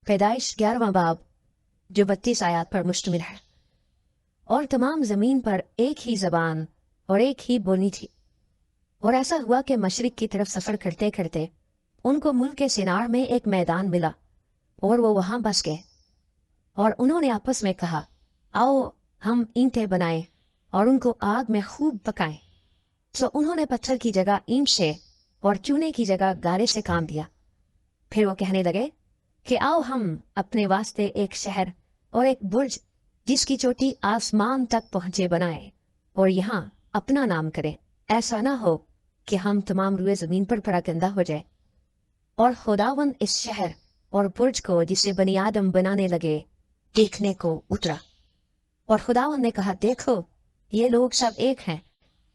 पैदाइश 11वां बाब जो 32 आयत पर मुश्तमिल है। और तमाम ज़मीन पर एक ही ज़बान और एक ही बोली थी। और ऐसा हुआ कि मशरिक की तरफ सफ़र करते करते उनको मुल्क के सिनार में एक मैदान मिला और वो वहाँ बस गए। और उन्होंने आपस में कहा, आओ हम ईंटें बनाएं और उनको आग में खूब पकाएं। तो उन्होंने पत्थर की जगह ईंट से और चूने की जगह गारे से काम दिया। फिर वो कहने लगे कि आओ हम अपने वास्ते एक शहर और एक बुर्ज जिसकी चोटी आसमान तक पहुंचे बनाए और यहाँ अपना नाम करें। ऐसा ना हो कि हम तमाम रुए ज़मीन पर परागंदा हो जाए। और खुदावन इस शहर और बुर्ज को जिसे बनी आदम बनाने लगे देखने को उतरा। और खुदावन ने कहा, देखो ये लोग सब एक हैं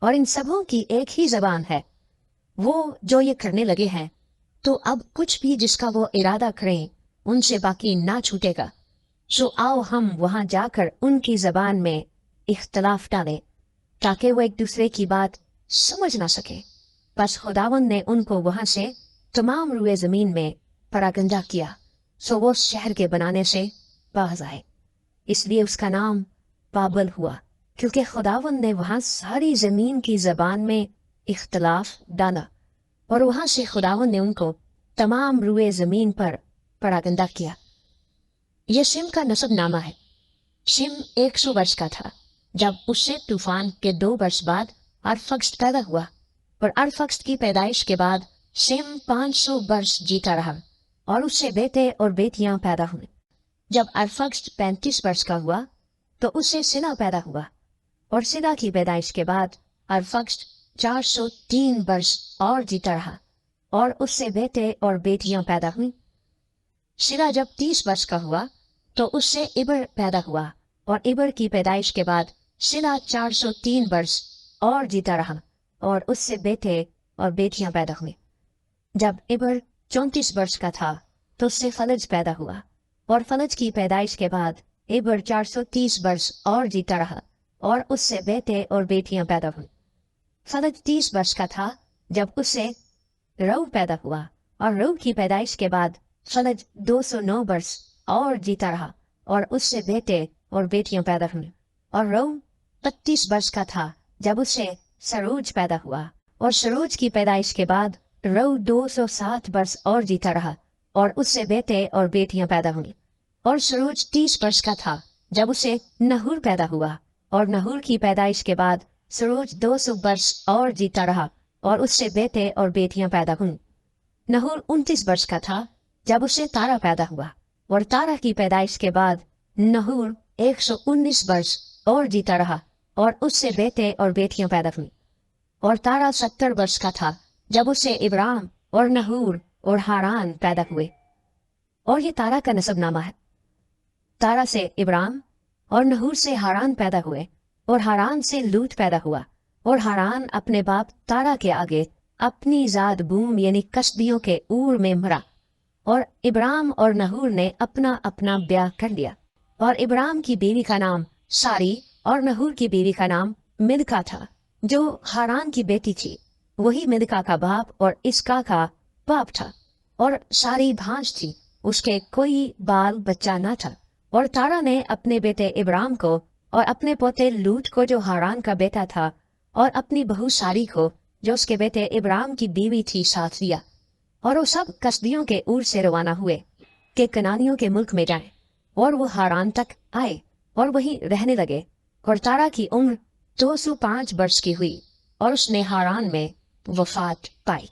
और इन सबों की एक ही ज़बान है। वो जो ये करने लगे हैं तो अब कुछ भी जिसका वो इरादा करें उनसे बाकी ना छूटेगा। सो आओ हम वहां जाकर उनकी ज़बान में इख्तलाफ डालें ताकि वो एक दूसरे की बात समझ ना सके। बस खुदावन ने उनको वहां से तमाम रुए ज़मीन में परागंदा किया। सो वो शहर के बनाने से बाज आए। इसलिए उसका नाम बाबल हुआ, क्योंकि खुदावन ने वहां सारी ज़मीन की ज़बान में इख्तलाफ डाला और वहां से खुदावन ने उनको तमाम रुए ज़मीन पर परागंदा किया। यह शिम का नसब नामा है। शिम 100 वर्ष का था जब उससे तूफान के 2 वर्ष बाद अरफक्सद पैदा हुआ। और अरफक्सद की पैदाइश के बाद शिम 500 वर्ष जीता रहा और उससे बेटे और बेटियां पैदा हुई। जब अरफक्सद 35 वर्ष का हुआ तो उससे सिला पैदा हुआ। और सिला की पैदाइश के बाद अरफक्सद 403 वर्ष और जीता रहा और उससे बेटे और बेटियां पैदा हुई। सिला जब 30 वर्ष का हुआ तो उससे इबर पैदा हुआ और इबर की पैदाइश के बाद सिला 403 वर्ष और जीता रहा और उससे बेटे और बेटियां पैदा हुई। जब इबर 34 वर्ष का था तो उससे फलज पैदा हुआ और फलज की पैदाइश के बाद इबर 430 वर्ष और जीता रहा और उससे बेटे और बेटियां पैदा हुई। फलज 30 वर्ष का था जब उससे रऊ पैदा हुआ और रऊ की पैदाइश के बाद फलज 209 वर्ष और जीता रहा और उससे बेटे और बेटियां पैदा हुई। और रऊ 32 वर्ष का था जब उससे सरोज पैदा हुआ और सरोज की पैदाइश के बाद रऊ 207 वर्ष और जीता रहा और उससे बेटे और बेटियां पैदा हुई। और सरोज 30 वर्ष का था जब उसे नहूर पैदा हुआ और नहूर की पैदाइश के बाद सरोज 200 वर्ष और जीता रहा और उससे बेटे और बेटियां पैदा हुई। नहूर 29 वर्ष का था जब उसे तारा पैदा हुआ और तारा की पैदाइश के बाद नहूर 119 वर्ष और जीता रहा और उससे बेटे और बेटियां पैदा हुई। और तारा 70 वर्ष का था जब उसे इब्राम और नहूर और हारान पैदा हुए। और ये तारा का नसब नामा है। तारा से इब्राम और नहूर से हारान पैदा हुए और हारान से लूत पैदा हुआ। और हारान अपने बाप तारा के आगे अपनी ज़ाद बूम यानी कसदियों के ऊर में मरा। और इब्राम और नहूर ने अपना अपना ब्याह कर लिया। और इब्राम की बीवी का नाम सारी और नहूर की बीवी का नाम मिल्का था जो हारान की बेटी थी। वही मिल्का का बाप और इसका का बाप था। और सारी भांज थी, उसके कोई बाल बच्चा न था। और तारा ने अपने बेटे इब्राम को और अपने पोते लूत को जो हारान का बेटा था और अपनी बहू सारी को जो उसके बेटे इब्राम की बीवी थी साथ लिया। और वो सब कसदियों के ऊर से रवाना हुए कि कनानियों के मुल्क में जाएं। और वो हारान तक आए और वहीं रहने लगे। और तारा की उम्र 205 वर्ष की हुई और उसने हारान में वफात पाई।